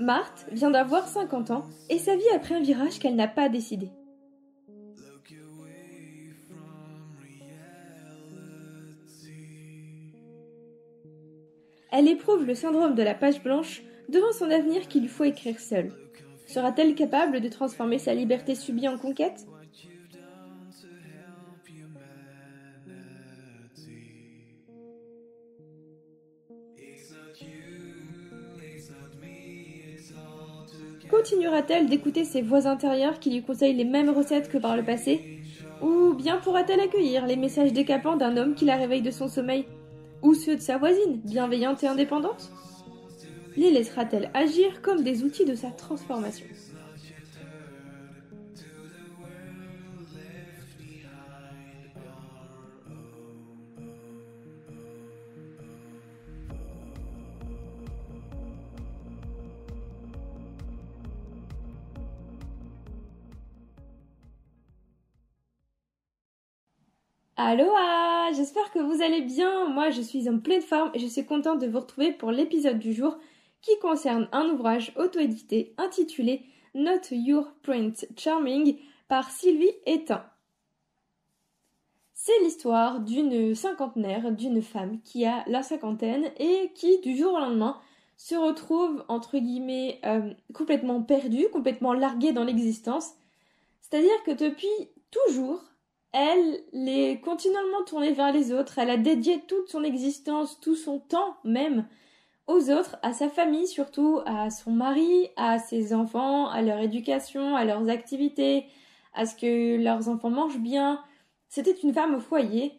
Marthe vient d'avoir 50 ans et sa vie a pris un virage qu'elle n'a pas décidé. Elle éprouve le syndrome de la page blanche devant son avenir qu'il lui faut écrire seule. Sera-t-elle capable de transformer sa liberté subie en conquête ? Continuera-t-elle d'écouter ses voix intérieures qui lui conseillent les mêmes recettes que par le passé ? Ou bien pourra-t-elle accueillir les messages décapants d'un homme qui la réveille de son sommeil ? Ou ceux de sa voisine, bienveillante et indépendante ? Les laissera-t-elle agir comme des outils de sa transformation ? Aloha! J'espère que vous allez bien. Moi, je suis en pleine forme et je suis contente de vous retrouver pour l'épisode du jour qui concerne un ouvrage auto-édité intitulé Not Your Prince Charming par Sylvie Etain. C'est l'histoire d'une cinquantenaire, d'une femme qui a la cinquantaine et qui, du jour au lendemain, se retrouve, entre guillemets, complètement perdue, complètement larguée dans l'existence. C'est-à-dire que depuis toujours, elle est continuellement tournée vers les autres, elle a dédié toute son existence, tout son temps même aux autres, à sa famille surtout, à son mari, à ses enfants, à leur éducation, à leurs activités, à ce que leurs enfants mangent bien. C'était une femme au foyer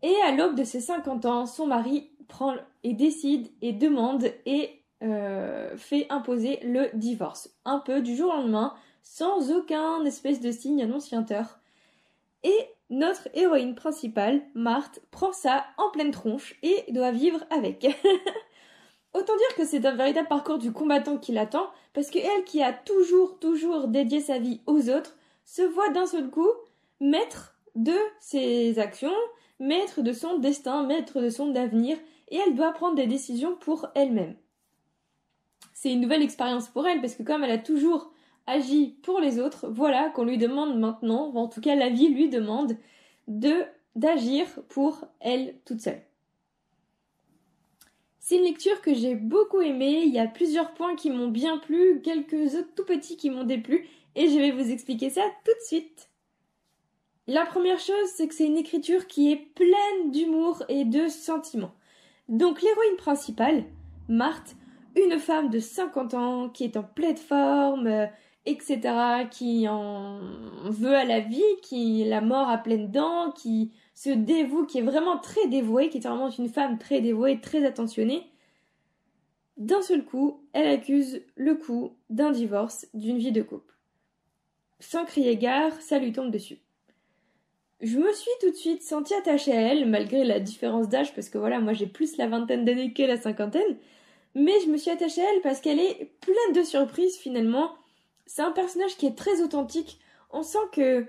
et à l'aube de ses 50 ans, son mari prend et décide et demande et fait imposer le divorce. Un peu du jour au lendemain, sans aucun espèce de signe annonciateur. Et notre héroïne principale, Marthe, prend ça en pleine tronche et doit vivre avec. Autant dire que c'est un véritable parcours du combattant qui l'attend, parce que elle qui a toujours dédié sa vie aux autres, se voit d'un seul coup maître de ses actions, maître de son destin, maître de son avenir, et elle doit prendre des décisions pour elle-même. C'est une nouvelle expérience pour elle, parce que comme elle a toujours agit pour les autres, voilà qu'on lui demande maintenant, en tout cas la vie lui demande, d'agir pour elle toute seule. C'est une lecture que j'ai beaucoup aimée, il y a plusieurs points qui m'ont bien plu, quelques autres tout petits qui m'ont déplu, et je vais vous expliquer ça tout de suite. La première chose, c'est que c'est une écriture qui est pleine d'humour et de sentiments. Donc l'héroïne principale, Marthe, une femme de 50 ans qui est en pleine forme, etc., qui en veut à la vie, qui la mort à pleines dents, qui se dévoue, qui est vraiment très dévouée, qui est vraiment une femme très dévouée, très attentionnée. D'un seul coup, elle accuse le coup d'un divorce, d'une vie de couple. Sans crier gare, ça lui tombe dessus. Je me suis tout de suite sentie attachée à elle, malgré la différence d'âge, parce que voilà, moi j'ai plus la vingtaine d'années que la cinquantaine, mais je me suis attachée à elle parce qu'elle est pleine de surprises finalement. C'est un personnage qui est très authentique. On sent que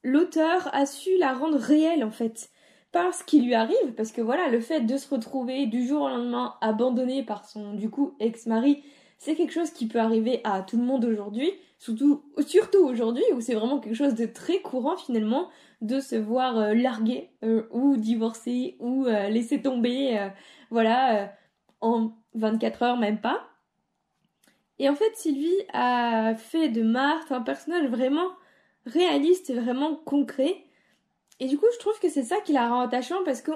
l'auteur a su la rendre réelle en fait. Par ce qui lui arrive, parce que voilà, le fait de se retrouver du jour au lendemain abandonné par son du coup ex-mari, c'est quelque chose qui peut arriver à tout le monde aujourd'hui, surtout aujourd'hui où c'est vraiment quelque chose de très courant finalement de se voir larguer ou divorcer ou laisser tomber en 24 heures même pas. Et en fait, Sylvie a fait de Marthe un personnage vraiment réaliste et vraiment concret. Et du coup, je trouve que c'est ça qui la rend attachante parce que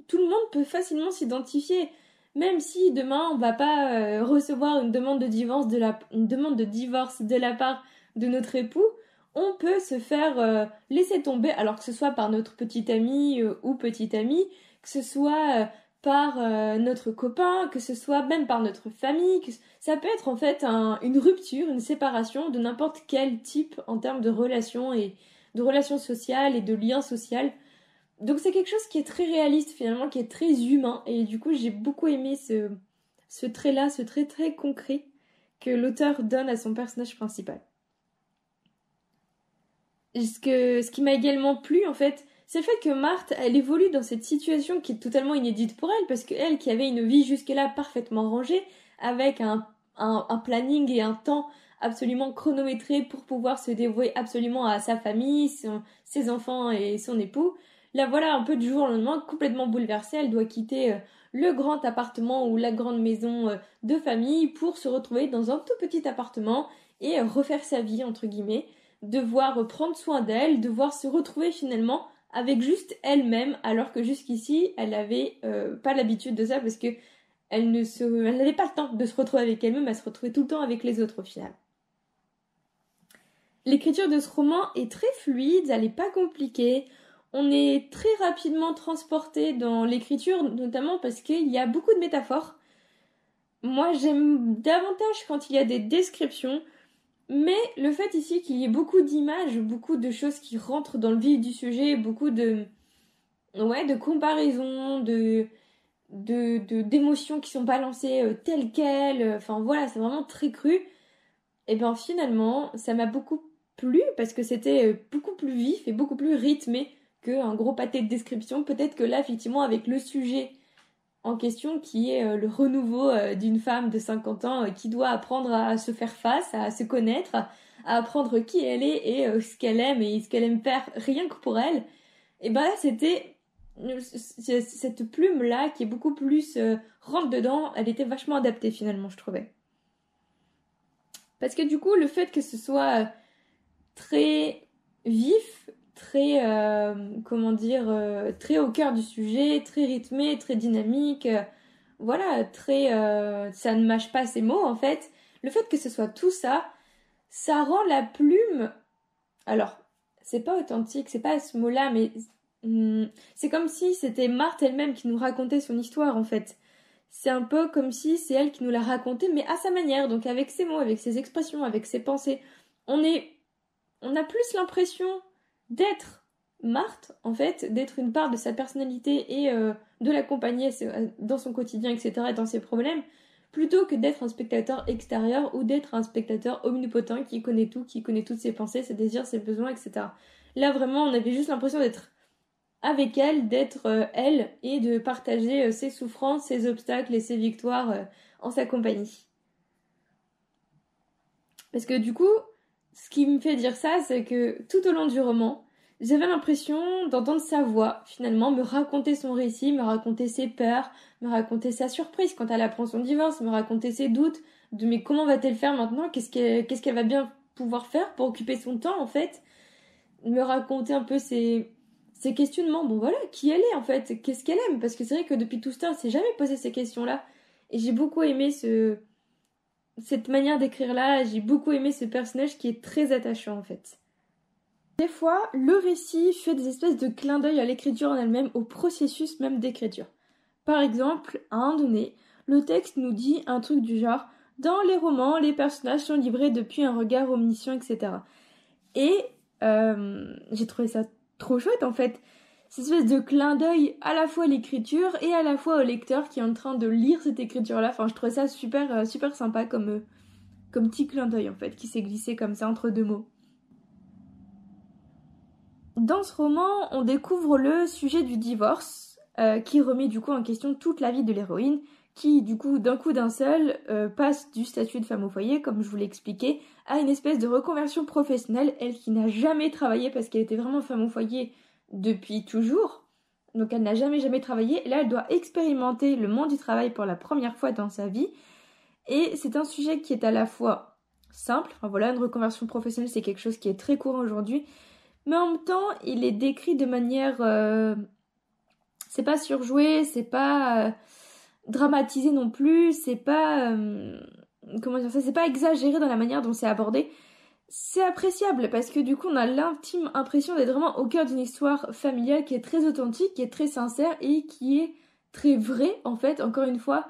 tout le monde peut facilement s'identifier. Même si demain, on va pas recevoir une demande de divorce de la part de notre époux, on peut se faire laisser tomber, alors que ce soit par notre petite amie ou petit ami, que ce soit par notre copain, que ce soit même par notre famille, ça peut être en fait une rupture, une séparation de n'importe quel type en termes de relations et de relations sociales et de liens sociaux. Donc c'est quelque chose qui est très réaliste finalement, qui est très humain, et du coup j'ai beaucoup aimé ce trait-là, ce trait très concret que l'auteur donne à son personnage principal. Ce qui m'a également plu en fait, c'est le fait que Marthe, elle évolue dans cette situation qui est totalement inédite pour elle, parce qu'elle qui avait une vie jusque-là parfaitement rangée, avec un un planning et un temps absolument chronométré pour pouvoir se dévouer absolument à sa famille, ses enfants et son époux. Là voilà, un peu du jour au lendemain, complètement bouleversée, elle doit quitter le grand appartement ou la grande maison de famille pour se retrouver dans un tout petit appartement et refaire sa vie, entre guillemets, devoir prendre soin d'elle, devoir se retrouver finalement avec juste elle-même, alors que jusqu'ici, elle n'avait pas l'habitude de ça parce que elle n'avait pas le temps de se retrouver avec elle-même, elle se retrouvait tout le temps avec les autres au final. L'écriture de ce roman est très fluide, elle n'est pas compliquée. On est très rapidement transporté dans l'écriture, notamment parce qu'il y a beaucoup de métaphores. Moi, j'aime davantage quand il y a des descriptions, mais le fait ici qu'il y ait beaucoup d'images, beaucoup de choses qui rentrent dans le vif du sujet, beaucoup de comparaisons, d'émotions qui sont balancées telles quelles, enfin voilà, c'est vraiment très cru. Et bien finalement, ça m'a beaucoup plu parce que c'était beaucoup plus vif et beaucoup plus rythmé qu'un gros pâté de description. Peut-être que là, effectivement, avec le sujet en question qui est le renouveau d'une femme de 50 ans qui doit apprendre à se faire face, à se connaître, à apprendre qui elle est et ce qu'elle aime et ce qu'elle aime faire rien que pour elle. Et ben là, c'était cette plume-là qui est beaucoup plus rentre dedans, elle était vachement adaptée finalement, je trouvais. Parce que du coup, le fait que ce soit très vif, très, très au cœur du sujet, très rythmé, très dynamique, voilà, très, ça ne mâche pas ses mots en fait. Le fait que ce soit tout ça, ça rend la plume, alors, c'est pas authentique, c'est pas ce mot-là, mais c'est comme si c'était Marthe elle-même qui nous racontait son histoire en fait. C'est un peu comme si c'est elle qui nous l'a raconté, mais à sa manière, donc avec ses mots, avec ses expressions, avec ses pensées. On a plus l'impression d'être Marthe, en fait, d'être une part de sa personnalité et de l'accompagner dans son quotidien, etc., et dans ses problèmes, plutôt que d'être un spectateur extérieur ou d'être un spectateur omnipotent qui connaît tout, qui connaît toutes ses pensées, ses désirs, ses besoins, etc. Là, vraiment, on avait juste l'impression d'être avec elle, d'être elle et de partager ses souffrances, ses obstacles et ses victoires en sa compagnie. Parce que du coup, ce qui me fait dire ça, c'est que tout au long du roman, j'avais l'impression d'entendre sa voix, finalement, me raconter son récit, me raconter ses peurs, me raconter sa surprise quand elle apprend son divorce, me raconter ses doutes, de mais comment va-t-elle faire maintenant, qu'est-ce qu'elle va bien pouvoir faire pour occuper son temps en fait, me raconter un peu ses questionnements, bon voilà, qui elle est en fait, qu'est-ce qu'elle aime, parce que c'est vrai que depuis tout ce temps, elle s'est jamais posé ces questions-là, et j'ai beaucoup aimé cette manière d'écrire-là, j'ai beaucoup aimé ce personnage qui est très attachant en fait. Des fois, le récit fait des espèces de clins d'œil à l'écriture en elle-même, au processus même d'écriture. Par exemple, à un donné, le texte nous dit un truc du genre « Dans les romans, les personnages sont livrés depuis un regard omniscient, etc. » Et j'ai trouvé ça trop chouette en fait. Cette espèce de clin d'œil à la fois à l'écriture et à la fois au lecteur qui est en train de lire cette écriture-là. Enfin, je trouvais ça super, super sympa comme petit clin d'œil en fait, qui s'est glissé comme ça entre deux mots. Dans ce roman, on découvre le sujet du divorce, qui remet du coup en question toute la vie de l'héroïne, qui du coup d'un coup d'un seul passe du statut de femme au foyer, comme je vous l'ai expliqué, à une espèce de reconversion professionnelle, elle qui n'a jamais travaillé parce qu'elle était vraiment femme au foyer depuis toujours, donc elle n'a jamais travaillé, et là elle doit expérimenter le monde du travail pour la première fois dans sa vie, et c'est un sujet qui est à la fois simple, enfin voilà, une reconversion professionnelle c'est quelque chose qui est très courant aujourd'hui, mais en même temps, il est décrit de manière... c'est pas surjoué, c'est pas dramatisé non plus, c'est pas... comment dire ça, c'est pas exagéré dans la manière dont c'est abordé. C'est appréciable parce que du coup, on a l'intime impression d'être vraiment au cœur d'une histoire familiale qui est très authentique, qui est très sincère et qui est très vraie, en fait. Encore une fois,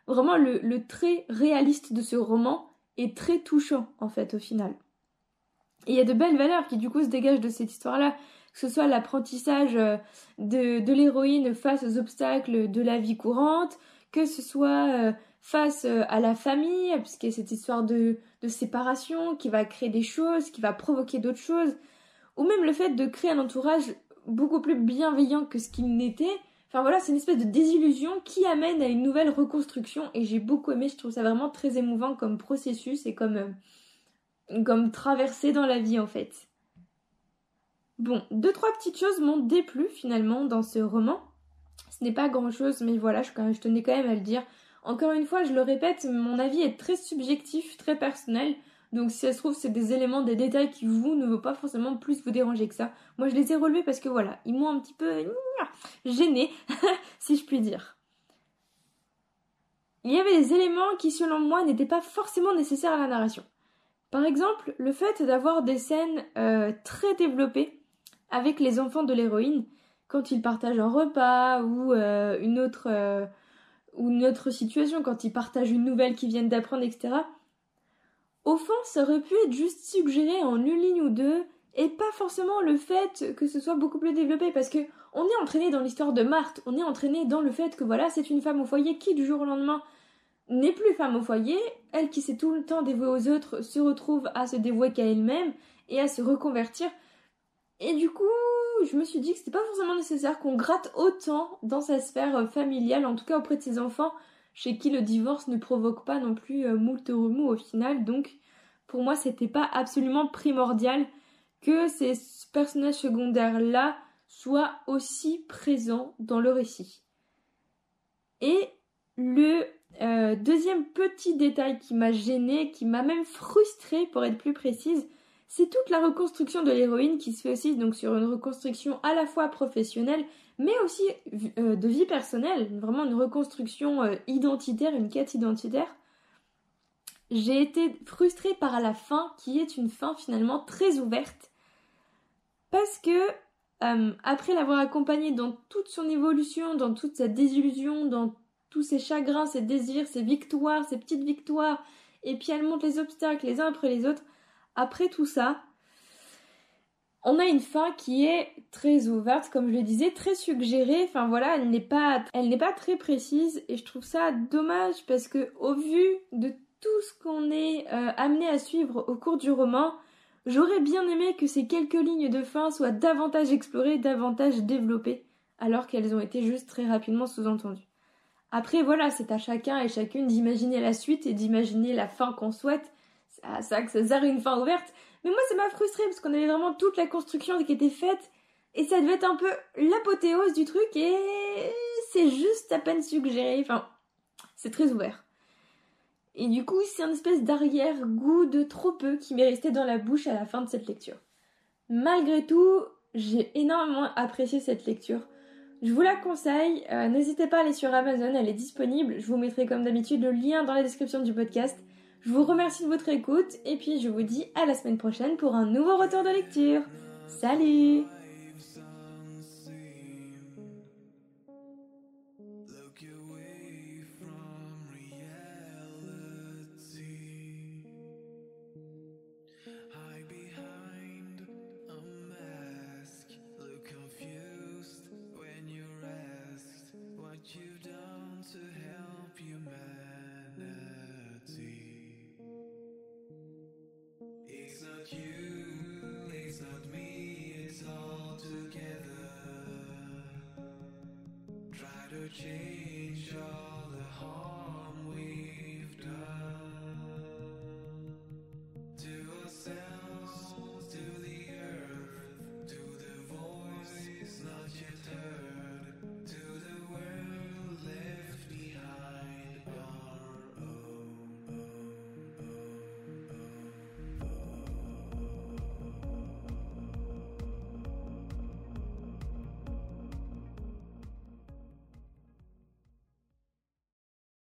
vraiment le trait réaliste de ce roman est très touchant, en fait, au final. Et il y a de belles valeurs qui du coup se dégagent de cette histoire-là, que ce soit l'apprentissage de l'héroïne face aux obstacles de la vie courante, que ce soit face à la famille, puisqu'il y a cette histoire de séparation qui va créer des choses, qui va provoquer d'autres choses, ou même le fait de créer un entourage beaucoup plus bienveillant que ce qu'il n'était, Enfin voilà, c'est une espèce de désillusion qui amène à une nouvelle reconstruction et j'ai beaucoup aimé, je trouve ça vraiment très émouvant comme processus et comme traversée dans la vie en fait. Bon, 2-3 petites choses m'ont déplu finalement dans ce roman. Ce n'est pas grand chose, mais voilà, je tenais quand même à le dire. Encore une fois, je le répète, mon avis est très subjectif, très personnel. Donc si ça se trouve, c'est des éléments, des détails qui ne vont pas forcément plus vous déranger que ça. Moi, je les ai relevés parce que voilà, ils m'ont un petit peu gênée, si je puis dire. Il y avait des éléments qui, selon moi, n'étaient pas forcément nécessaires à la narration. Par exemple, le fait d'avoir des scènes très développées avec les enfants de l'héroïne, quand ils partagent un repas ou une autre situation, quand ils partagent une nouvelle qu'ils viennent d'apprendre, etc. Au fond, ça aurait pu être juste suggéré en une ligne ou deux, et pas forcément le fait que ce soit beaucoup plus développé, parce que on est entraîné dans l'histoire de Marthe, on est entraîné dans le fait que voilà, c'est une femme au foyer qui, du jour au lendemain, n'est plus femme au foyer, elle qui s'est tout le temps dévouée aux autres se retrouve à se dévouer qu'à elle-même et à se reconvertir. Et du coup, je me suis dit que c'était pas forcément nécessaire qu'on gratte autant dans sa sphère familiale, en tout cas auprès de ses enfants, chez qui le divorce ne provoque pas non plus moult remous au final. Donc, pour moi, c'était pas absolument primordial que ces personnages secondaires-là soient aussi présents dans le récit. Et le deuxième petit détail qui m'a gênée, qui m'a même frustrée pour être plus précise, c'est toute la reconstruction de l'héroïne qui se fait aussi donc sur une reconstruction à la fois professionnelle mais aussi de vie personnelle, vraiment une reconstruction identitaire, une quête identitaire. J'ai été frustrée par la fin qui est une fin finalement très ouverte parce que après l'avoir accompagnée dans toute son évolution, dans toute sa désillusion, dans tous ses chagrins, ses désirs, ses victoires, ses petites victoires, et puis elle monte les obstacles les uns après les autres. Après tout ça, on a une fin qui est très ouverte, comme je le disais, très suggérée. Enfin voilà, elle n'est pas très précise et je trouve ça dommage parce que au vu de tout ce qu'on est amené à suivre au cours du roman, j'aurais bien aimé que ces quelques lignes de fin soient davantage explorées, davantage développées, alors qu'elles ont été juste très rapidement sous-entendues. Après voilà, c'est à chacun et chacune d'imaginer la suite et d'imaginer la fin qu'on souhaite. Ça sert une fin ouverte. Mais moi ça m'a frustrée parce qu'on avait vraiment toute la construction qui était faite et ça devait être un peu l'apothéose du truc et c'est juste à peine suggéré. Enfin, c'est très ouvert. Et du coup, c'est un espèce d'arrière-goût de trop peu qui m'est resté dans la bouche à la fin de cette lecture. Malgré tout, j'ai énormément apprécié cette lecture. Je vous la conseille, n'hésitez pas à aller sur Amazon, elle est disponible. Je vous mettrai comme d'habitude le lien dans la description du podcast. Je vous remercie de votre écoute et puis je vous dis à la semaine prochaine pour un nouveau retour de lecture. Salut! It's not me, it's all together. Try to change all the harm.